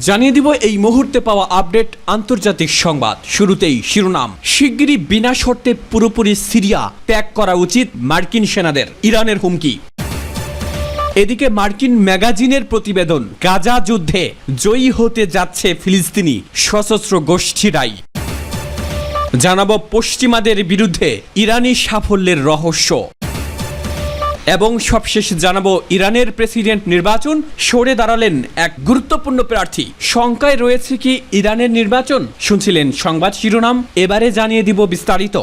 জানিয়ে দিব এই মুহূর্তে পাওয়া আপডেট আন্তর্জাতিক সংবাদ। শুরুতেই শিরোনাম, শিগগিরই বিনা শর্তে পুরোপুরি সিরিয়া ত্যাগ করা উচিত মার্কিন সেনাদের, ইরানের হুমকি। এদিকে মার্কিন ম্যাগাজিনের প্রতিবেদন, গাজা যুদ্ধে জয়ী হতে যাচ্ছে ফিলিস্তিনি সশস্ত্র গোষ্ঠীরাই। জানাবো পশ্চিমাদের বিরুদ্ধে ইরানি সাফল্যের রহস্য এবং সবশেষ জানাবো ইরানের প্রেসিডেন্ট নির্বাচন সরে দাঁড়ালেন এক গুরুত্বপূর্ণ প্রার্থী। শঙ্কায় রয়েছে কি ইরানের নির্বাচন? শুনছিলেন সংবাদ শিরোনাম, এবারে জানিয়ে দিব বিস্তারিত।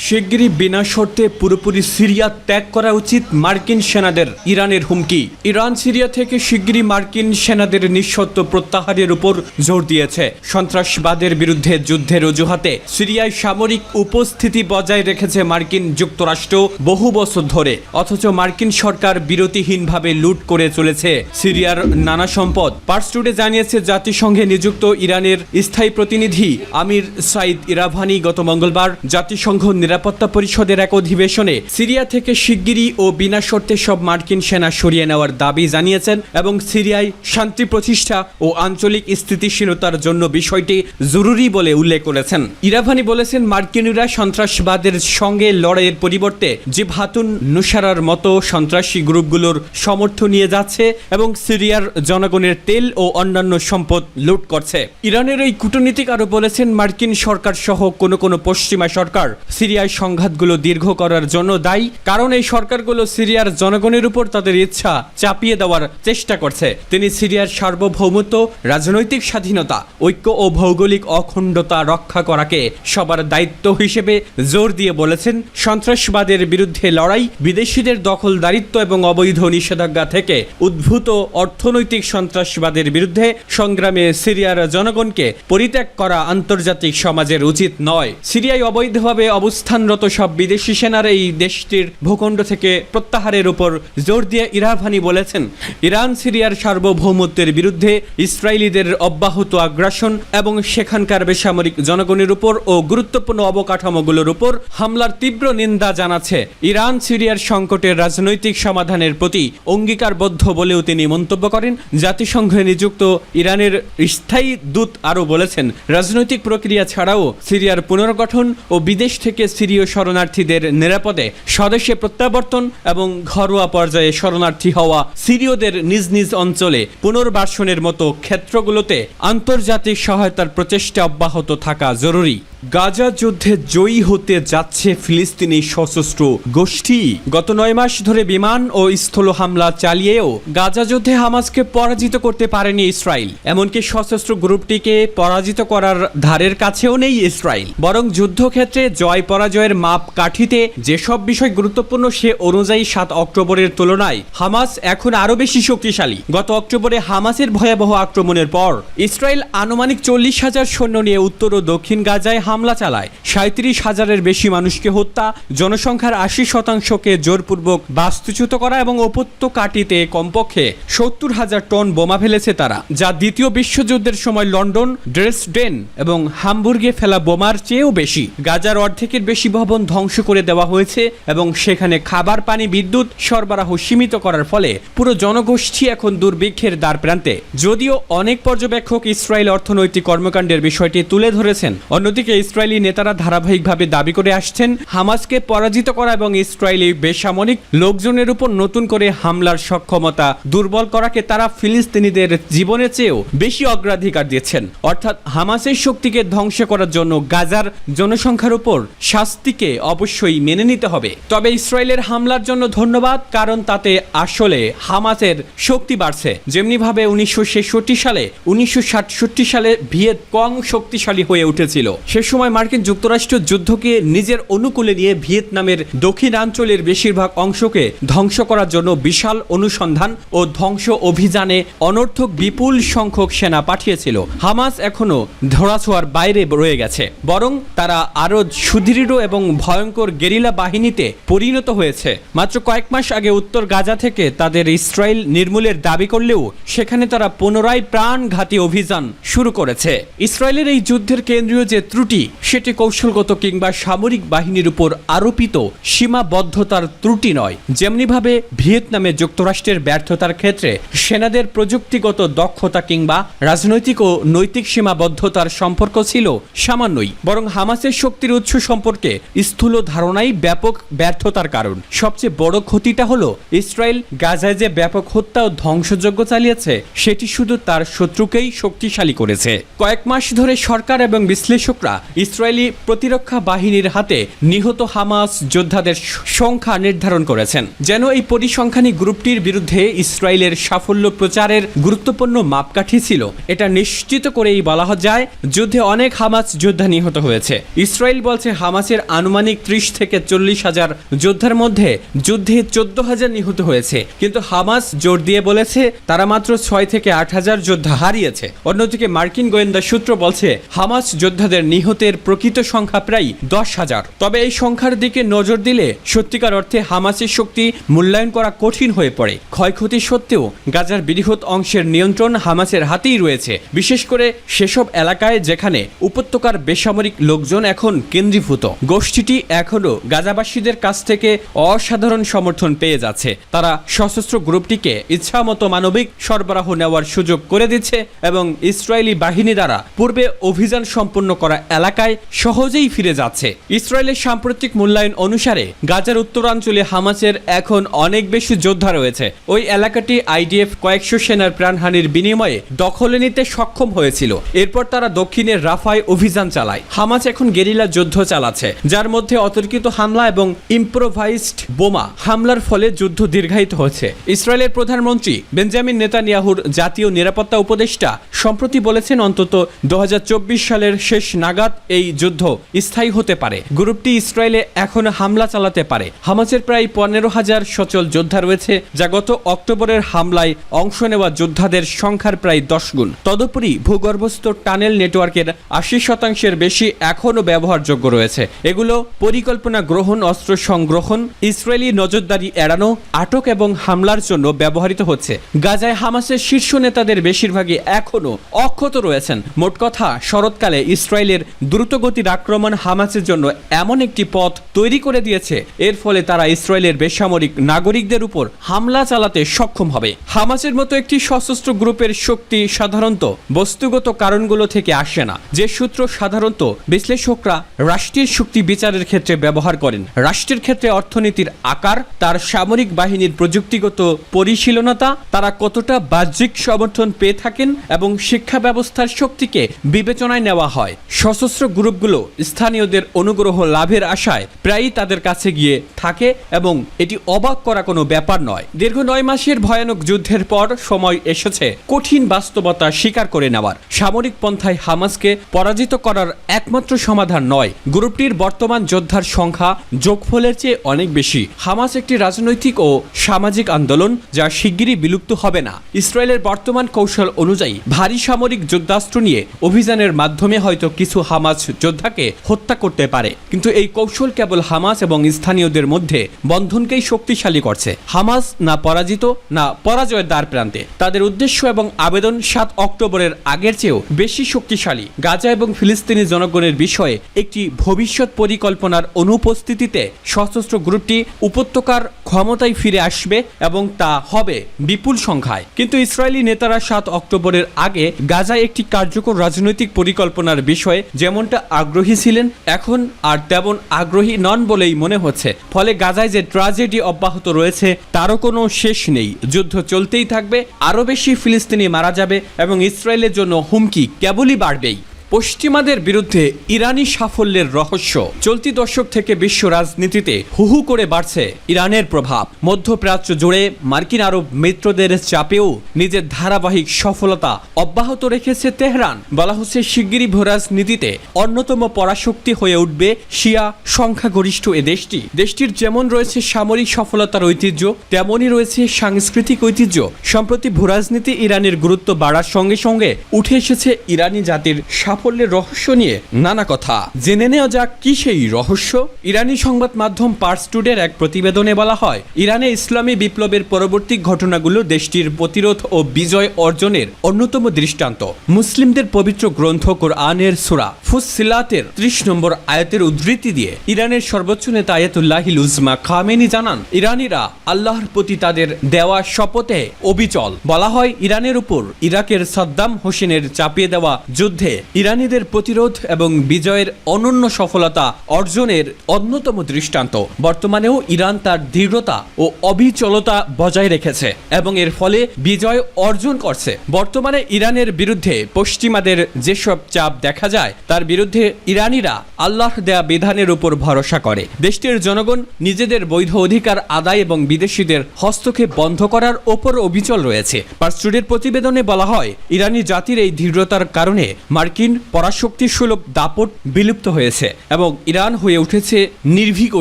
শিগগিরই বিনা শর্তে পুরোপুরি সিরিয়া ত্যাগ করা উচিত মার্কিন সেনাদের, ইরানের হুমকি। ইরান সিরিয়া থেকে শিগগিরই মার্কিন সেনাদের নিঃশর্ত প্রত্যাহারের উপর জোর দিয়েছে। সন্ত্রাসবাদের বিরুদ্ধে যুদ্ধের অজুহাতে সিরিয়ায় সামরিক উপস্থিতি বজায় রেখেছে মার্কিন যুক্তরাষ্ট্র বহু বছর ধরে, অথচ মার্কিন সরকার বিরতিহীনভাবে লুট করে চলেছে সিরিয়ার নানা সম্পদ। পার্স টুডে জানিয়েছে জাতিসংঘে নিযুক্ত ইরানের স্থায়ী প্রতিনিধি আমির সাইদ ইরাভানি গত মঙ্গলবার জাতিসংঘ নিরাপত্তা পরিষদের এক অধিবেশনে সিরিয়া থেকে শিগগিরই ও বিনা শর্তে সব মার্কিন সেনা সরিয়ে নেওয়ার দাবি জানিয়েছেন এবং সিরিয়ায় শান্তি প্রতিষ্ঠা ও আঞ্চলিক স্থিতিশীলতার জন্য বিষয়টি জরুরি বলে উল্লেখ করেছেন। ইরাভানি বলেছেন, মার্কিনরা সন্ত্রাসবাদের সঙ্গে লড়াইয়ের পরিবর্তে জিবহাতুন নুসারার মতো সন্ত্রাসী গ্রুপগুলোর সমর্থন নিয়ে যাচ্ছে এবং সিরিয়ার জনগণের তেল ও অন্যান্য সম্পদ লুট করছে। ইরানের এই কূটনীতিক আরও বলেছেন, মার্কিন সরকার সহ কোনো পশ্চিমা সরকার সিরিয়ায় সংঘাতগুলো দীর্ঘ করার জন্য দায়ী, কারণ এই সরকারগুলো সিরিয়ার জনগণের উপর তাদের ইচ্ছা চাপিয়ে দেওয়ার চেষ্টা করছে। তিনি সিরিয়ার সার্বভৌমত্ব, রাজনৈতিক স্বাধীনতা, ঐক্য ও ভৌগোলিক অখণ্ডতা রক্ষা করাকে সবার দায়িত্ব হিসেবে জোর দিয়ে বলেছেন, সন্ত্রাসবাদের বিরুদ্ধে লড়াই, বিদেশিদের দখলদারিত্ব এবং অবৈধ নিষেধাজ্ঞা থেকে উদ্ভূত অর্থনৈতিক সন্ত্রাসবাদের বিরুদ্ধে সংগ্রামে সিরিয়ার জনগণকে পরিত্যাগ করা আন্তর্জাতিক সমাজের উচিত নয়। সিরিয়ায় অবৈধভাবে অবস্থানরত সব বিদেশি সেনার এই দেশটির ভূখণ্ড থেকে প্রত্যাহারের উপর জোর দিয়ে ইরাভানি বলেছেন, ইরান সিরিয়ার সার্বভৌমত্বের বিরুদ্ধে ইসরায়েলিদের অব্যাহত আগ্রাসন এবং সেখানকার বেসামরিক জনগণের উপর ও গুরুত্বপূর্ণ অবকাঠামোগুলোর উপর হামলার তীব্র নিন্দা জানাচ্ছে। ইরান সিরিয়ার সংকটের রাজনৈতিক সমাধানের প্রতি অঙ্গীকারবদ্ধ বলেও তিনি মন্তব্য করেন। জাতিসংঘে নিযুক্ত ইরানের স্থায়ী দূত আরও বলেছেন, রাজনৈতিক প্রক্রিয়া ছাড়াও সিরিয়ার পুনর্গঠন ও বিদেশ থেকে সিরীয় শরণার্থীদের নিরাপদে স্বদেশে প্রত্যাবর্তন এবং ঘরোয়া পর্যায়ে শরণার্থী হওয়া সিরীয়দের নিজ নিজ অঞ্চলে পুনর্বাসনের মতো ক্ষেত্রগুলোতে আন্তর্জাতিক সহায়তার প্রচেষ্টা অব্যাহত থাকা জরুরি। গাজা যুদ্ধে জয়ী হতে যাচ্ছে ফিলিস্তিনি সশস্ত্র গোষ্ঠী। গত 9 মাস ধরে বিমান ও স্থল হামলা চালিয়েও গাজা যুদ্ধে হামাসকে পরাজিত করতে পারেনি ইসরায়েল। এমনকি সশস্ত্র গ্রুপটিকে পরাজিত করার ধারের কাছেও নেই ইসরায়েল। বরং যুদ্ধক্ষেত্রে জয় পরাজয়ের মাপ কাঠিতে যেসব বিষয় গুরুত্বপূর্ণ সে অনুযায়ী 7 অক্টোবরের তুলনায় হামাস এখন আরও বেশি শক্তিশালী। গত অক্টোবরে হামাসের ভয়াবহ আক্রমণের পর ইসরায়েল আনুমানিক 40,000 সৈন্য নিয়ে উত্তর ও দক্ষিণ গাজায় হামলা চালায়। 37,000-এর বেশি মানুষকে হত্যা, জনসংখ্যার 80%কে জোরপূর্বক বাস্তুচ্যুত করা এবং উপত্যকাটিতে কমপক্ষে 70,000 টন বোমা ফেলেছে তারা, যা দ্বিতীয় বিশ্বযুদ্ধের সময় লন্ডন, ড্রেসডেন এবং হামবুর্গে ফেলা বোমার চেয়েও বেশি। গাজার অর্ধেকের বেশি ভবন ধ্বংস করে দেওয়া হয়েছে এবং সেখানে খাবার, পানি, বিদ্যুৎ সরবরাহ সীমিত করার ফলে পুরো জনগোষ্ঠী এখন দুর্ভিক্ষের দ্বার প্রান্তে। যদিও অনেক পর্যবেক্ষক ইসরায়েল অর্থনৈতিক কর্মকাণ্ডের বিষয়টি তুলে ধরেছেন, অন্যদিকে ইসরায়েলি নেতারা ধারাবাহিকভাবে দাবি করে আসছেন হামাসকে পরাজিত করা এবং ইসরায়েলি বেসামরিক লোকজনের উপর নতুন করে হামলার সক্ষমতা দুর্বল করাকে তারা ফিলিস্তিনিদের জীবনের চেয়েও বেশি অগ্রাধিকার দিচ্ছেন। অর্থাৎ হামাসের শক্তিকে ধ্বংস করার জন্য গাজার জনসংখ্যার উপর শাস্তিকে অবশ্যই মেনে নিতে হবে। তবে ইসরায়েলের হামলার জন্য ধন্যবাদ, কারণ তাতে আসলে হামাসের শক্তি বাড়ছে। যেমনিভাবে 1966 সালে 1967 সালে ভিয়েত কং শক্তিশালী হয়ে উঠেছিল, সে সময় মার্কিন যুক্তরাষ্ট্র যুদ্ধকে নিজের অনুকূলে নিয়ে ভিয়েতনামের দক্ষিণাঞ্চলের বেশিরভাগ অংশকে ধ্বংস করার জন্য বিশাল অনুসন্ধান ও ধ্বংস অভিযানে অনর্থক বিপুল সংখ্যক সেনা পাঠিয়েছিল। হামাস এখনও ধরাছোঁয়ার বাইরে রয়ে গেছে, বরং তারা আরও সুদৃঢ় এবং ভয়ঙ্কর গেরিলা বাহিনীতে পরিণত হয়েছে। মাত্র কয়েক মাস আগে উত্তর গাজা থেকে তাদের ইসরায়েল নির্মূলের দাবি করলেও সেখানে তারা পুনরায় প্রাণঘাতী অভিযান শুরু করেছে। ইসরায়েলের এই যুদ্ধের কেন্দ্রীয় যে ত্রুটি, সেটি কৌশলগত কিংবা সামরিক বাহিনীর উপর আরোপিত সীমাবদ্ধতার ত্রুটি নয়। যেমনিভাবে ভিয়েতনামে যুক্তরাষ্ট্রের ব্যর্থতার ক্ষেত্রে সেনাদের প্রযুক্তিগত দক্ষতা কিংবা রাজনৈতিক ও নৈতিক সীমাবদ্ধতার সম্পর্ক ছিল সামান্যই, বরং হামাসের শক্তির উৎস সম্পর্কে স্থূল ধারণাই ব্যাপক ব্যর্থতার কারণ। সবচেয়ে বড় ক্ষতিটা হলো ইসরায়েল গাজায় যে ব্যাপক হত্যা ও ধ্বংসযজ্ঞ চালিয়েছে, সেটি শুধু তার শত্রুকেই শক্তিশালী করেছে। কয়েক মাস ধরে সরকার এবং বিশ্লেষকরা ইসরায়েলি প্রতিরক্ষা বাহিনীর হাতে নিহত হামাস যোদ্ধাদের সংখ্যা নির্ধারণ করেছেন, যেন এই পরিসংখ্যানী গ্রুপটির বিরুদ্ধে ইসরায়েলের সাফল্য প্রচারের গুরুত্বপূর্ণ মাপকাঠি ছিল। এটা নিশ্চিত করেই বলা যায় যুদ্ধে অনেক হামাস যোদ্ধা নিহত হয়েছে। ইসরায়েল বলছে হামাসের আনুমানিক 30 থেকে 40 হাজার যোদ্ধার মধ্যে যুদ্ধে 14,000 নিহত হয়েছে, কিন্তু হামাস জোর দিয়ে বলেছে তারা মাত্র 6 থেকে 8 হাজার যোদ্ধা হারিয়েছে। অন্যদিকে মার্কিন গোয়েন্দা সূত্র বলছে হামাস যোদ্ধাদের নিহতের প্রকৃত সংখ্যা প্রায় 10,000। তবে এই সংখ্যার দিকে নজর দিলে সত্যিকার অর্থে হামাসের শক্তি মূল্যায়ন করা কঠিন হয়ে পড়ে। ক্ষয়ক্ষতি সত্ত্বেও গাজার বৃহৎ অংশের নিয়ন্ত্রণ হামাসের হাতেই রয়েছে, বিশেষ করে সেসব এলাকায় যেখানে উপত্যকার বেসামরিক লোকজন এখন কেন্দ্রীভূত। গোষ্ঠীটি এখনও গাজাবাসীদের কাছ থেকে অসাধারণ সমর্থন পেয়ে যাচ্ছে। তারা সশস্ত্র গ্রুপটিকে ইচ্ছামতো মানবিক সরবরাহ নেওয়ার সুযোগ করে দিচ্ছে এবং ইসরায়েলি বাহিনী দ্বারা পূর্বে অভিযান সম্পন্ন করা এলাকায় সহজেই ফিরে যাচ্ছে। ইসরায়েলের সাম্প্রতিক মূল্যায়ন অনুসারে গাজার উত্তরাঞ্চলে হামাসের এখন অনেক বেশি যোদ্ধা রয়েছে। ওই এলাকাটি আইডিএফ কয়েকশো সেনার প্রাণহানির বিনিময়ে দখলে নিতে সক্ষম হয়েছিল। এরপর তারা দক্ষিণের রাফায় অভিযান চালায়। হামাস এখন গেরিলা যুদ্ধ চালাচ্ছে, যার মধ্যে অতর্কিত হামলা এবং ইম্প্রোভাইজড বোমা হামলার ফলে যুদ্ধ দীর্ঘায়িত হচ্ছে। ইসরায়েলের প্রধানমন্ত্রী বেঞ্জামিন নেতানিয়াহুর জাতীয় নিরাপত্তা উপদেষ্টা সম্প্রতি বলেছেন অন্তত 2024 সালের শেষ নাগাদ এই যুদ্ধ স্থায়ী হতে পারে। গ্রুপটি ইসরায়েলে এখন হামলা চালাতে পারে। হামাসের প্রায় 15,000 সচল যোদ্ধা রয়েছে, যা গত অক্টোবরের হামলায় অংশ নেওয়া যোদ্ধাদের সংখ্যার প্রায় 10 গুণ। তদুপরি ভূগর্ভস্থ টানেল নেটওয়ার্কের 80% বেশি এখনও ব্যবহারযোগ্য রয়েছে। এগুলো পরিকল্পনা গ্রহণ, অস্ত্র সংগ্রহণ, ইসরায়েলি নজরদারি এড়ানো, আটক এবং হামলার জন্য ব্যবহৃত হচ্ছে। গাজায় হামাসের শীর্ষ নেতাদের বেশিরভাগই এখনও অক্ষত রয়েছেন। মোট কথা, শরৎকালে ইসরায়েলের দ্রুতগতির আক্রমণ হামাসের জন্য এমন একটি পথ তৈরি করে দিয়েছে, এর ফলে তারা ইসরায়েলের বেসামরিক নাগরিকদের উপর হামলা চালাতে সক্ষম হবে। হামাসের মতো একটি সশস্ত্র গ্রুপের শক্তি সাধারণত বস্তুগত কারণগুলো থেকে আসে না, যে সূত্র সাধারণত বিশ্লেষকরা রাষ্ট্রের শক্তি বিচারের ক্ষেত্রে ব্যবহার করেন। রাষ্ট্রের ক্ষেত্রে অর্থনীতির আকার, তার সামরিক বাহিনীর প্রযুক্তিগত পরিশীলনতা, তারা কতটা বাহ্যিক সমর্থন পেয়ে থাকেন এবং শিক্ষা ব্যবস্থার শক্তিকে বিবেচনায় নেওয়া হয়। সশস্ত্র গ্রুপগুলো স্থানীয়দের অনুগ্রহ লাভের আশায় প্রায়ই তাদের কাছে গিয়ে থাকে এবং এটি অবাক করা কোনো ব্যাপার নয়। দীর্ঘ 9 মাসের ভয়ানক যুদ্ধের পর সময় এসেছে কঠিন বাস্তবতা স্বীকার করে নেওয়ার। সামরিক পন্থায় হামাসকে পরাজিত করার একমাত্র সমাধান নয়। গ্রুপটির বর্তমান যোদ্ধার সংখ্যা যোগফলের চেয়ে অনেক বেশি। হামাস একটি রাজনৈতিক ও সামাজিক আন্দোলন, যা শিগগিরই বিলুপ্ত হবে না। ইসরায়েলের বর্তমান কৌশল অনুযায়ী ভারী সামরিক যুদ্ধাস্ত্র নিয়ে অভিযানের মাধ্যমে হয়তো কিছু হামাস যোদ্ধাকে হত্যা করতে পারে, কিন্তু এই কৌশল কেবল হামাস এবং স্থানীয়দের মধ্যে বন্ধনকেই শক্তিশালী করছে। হামাস না পরাজিত, না পরাজয়ের দ্বার প্রান্তে। তাদের উদ্দেশ্য এবং আবেদন 7 অক্টোবরের আগের চেয়েও বেশি শক্তিশালী। গাজা এবং ফিলিস্তিনি জনগণের বিষয়ে একটি ভবিষ্যৎ পরিকল্পনার অনুপস্থিতিতে সশস্ত্র গ্রুপটি উপত্যকার ক্ষমতায় ফিরে আসবে এবং তা হবে বিপুল সংখ্যায়। কিন্তু ইসরায়েলি নেতারা 7 অক্টোবরের আগে গাজায় একটি কার্যকর রাজনৈতিক পরিকল্পনার বিষয়ে যেমনটা আগ্রহী ছিলেন, এখন আর তেমন আগ্রহী নন বলেই মনে হচ্ছে। ফলে গাজায় যে ট্র্যাজেডি অব্যাহত রয়েছে তারও কোনো শেষ নেই। যুদ্ধ চলতেই থাকবে, আরও বেশি ফিলিস্তিনি মারা যাবে এবং ইসরায়েলের জন্য হুমকি কেবলই বাড়বেই। পশ্চিমাদের বিরুদ্ধে ইরানি সাফল্যের রহস্য। চলতি দশক থেকে বিশ্ব রাজনীতিতে হুহু করে বাড়ছে ইরানের প্রভাব। মধ্যপ্রাচ্য জুড়ে মার্কিন আরব মিত্রদের চাপেও নিজের ধারাবাহিক সফলতা অব্যাহত রেখেছে তেহরান। বলা হচ্ছে শিগগিরই ভূরাজনীতিতে অন্যতম পরাশক্তি হয়ে উঠবে শিয়া সংখ্যাগরিষ্ঠ এ দেশটি। দেশটির যেমন রয়েছে সামরিক সফলতার ঐতিহ্য, তেমনই রয়েছে সাংস্কৃতিক ঐতিহ্য। সম্প্রতি ভূরাজনীতি ইরানের গুরুত্ব বাড়ার সঙ্গে সঙ্গে উঠে এসেছে ইরানি জাতির সাফল্যের রহস্য নিয়ে নানা কথা। জেনে নেওয়া যাক কি সেই রহস্য। ইরানি সংবাদ মাধ্যম পার্স টুডের এক প্রতিবেদনে বলা হয়, ইরানে ইসলামী বিপ্লবের পরবর্তী ঘটনাগুলো দেশটির প্রতিরোধ ও বিজয় অর্জনের অন্যতম দৃষ্টান্ত। মুসলিমদের পবিত্র গ্রন্থ কোরআনের সূরা ফুসসিলাতের 30 নম্বর আয়াতের উদ্ধৃতি দিয়ে ইরানের সর্বোচ্চ নেতা আয়াতুল্লাহিল উজমা খামেনি জানান, ইরানিরা আল্লাহর প্রতি তাদের দেওয়া শপথে অবিচল। বলা হয়, ইরানের উপর ইরাকের সাদ্দাম হোসেনের চাপিয়ে দেওয়া যুদ্ধে ইরানিদের প্রতিরোধ এবং বিজয়ের অনন্য সফলতা অর্জনের অন্যতম দৃষ্টান্ত। বর্তমানেও ইরান তার দৃঢ়তা ও অবিচলতা বজায় রেখেছে এবং এর ফলে বিজয় অর্জন করছে। বর্তমানে ইরানের বিরুদ্ধে পশ্চিমাদের যেসব চাপ দেখা যায় তার বিরুদ্ধে ইরানিরা আল্লাহর দেয়া বিধানের উপর ভরসা করে। দেশটির জনগণ নিজেদের বৈধ অধিকার আদায় এবং বিদেশিদের হস্তক্ষেপ বন্ধ করার ওপর অবিচল রয়েছে। পার্স টুডের প্রতিবেদনে বলা হয়, ইরানি জাতির এই দৃঢ়তার কারণে মার্কিন পরাশক্তির সুলভ দাপট বিলুপ্ত হয়েছে এবং ইরান হয়ে উঠেছে নির্ভীক ও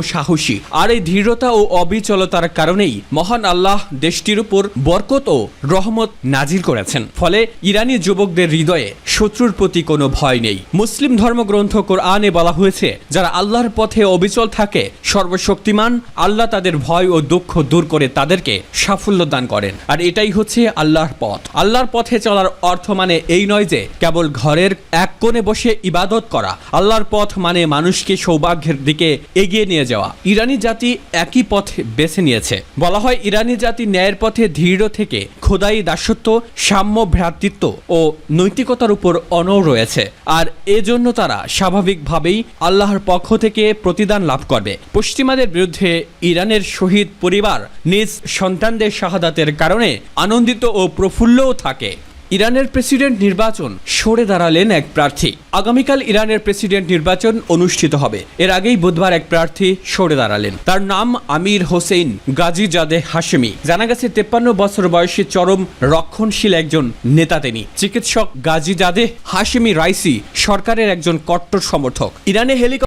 সাহসী। আর এই দৃঢ়তা ও অবিচলতার কারণেই মহান আল্লাহ দেশটির উপর বরকত ও রহমত নাজিল করেছেন। ফলে ইরানি যুবকদের হৃদয়ে শত্রুর প্রতি কোনো ভয় নেই। মুসলিম ধর্মগ্রন্থ কোরআনে বলা হয়েছে, যারা আল্লাহর পথে অবিচল থাকে সর্বশক্তিমান আল্লাহ তাদের ভয় ও দুঃখ দূর করে তাদেরকে সাফল্য দান করেন। আর এটাই হচ্ছে আল্লাহর পথ। আল্লাহর পথে চলার অর্থ মানে এই নয় যে কেবল ঘরের এক কোণে বসে ইবাদত করা। আল্লাহর পথ মানে মানুষকে সৌভাগ্যের দিকে এগিয়ে নিয়ে যাওয়া। ইরানি জাতি একই পথ বেছে নিয়েছে। বলা হয়, ইরানি জাতি ন্যায়ের পথে দৃঢ় থেকে খোদাই দাসত্ব, সাম্য, ভ্রাতৃত্ব ও নৈতিকতার উপর অনড় রয়েছে। আর এজন্য তারা স্বাভাবিকভাবেই আল্লাহর পক্ষ থেকে প্রতিদান লাভ করবে। পশ্চিমাদের বিরুদ্ধে ইরানের শহীদ পরিবার নিজ সন্তানদের শাহাদাতের কারণে আনন্দিত ও প্রফুল্লও থাকে। ইরানের প্রেসিডেন্ট নির্বাচন সরে দাঁড়ালেন এক প্রার্থী। আগামীকাল ইরানের প্রেসিডেন্ট নির্বাচন অনুষ্ঠিত হবে। এর আগেই বুধবার এক প্রার্থী সরে দাঁড়ালেন। তার নাম আমির হোসেইন গাজীজাদে হাশেমি। জানা গেছে 53 বছর বয়সী চরম রক্ষণশীল একজন নেতা তিনি। চিকিৎসক গাজীজাদে হাশেমি রাইসি সরকারের একজন কট্টর সমর্থক। ইরানে হেলিকপ্টার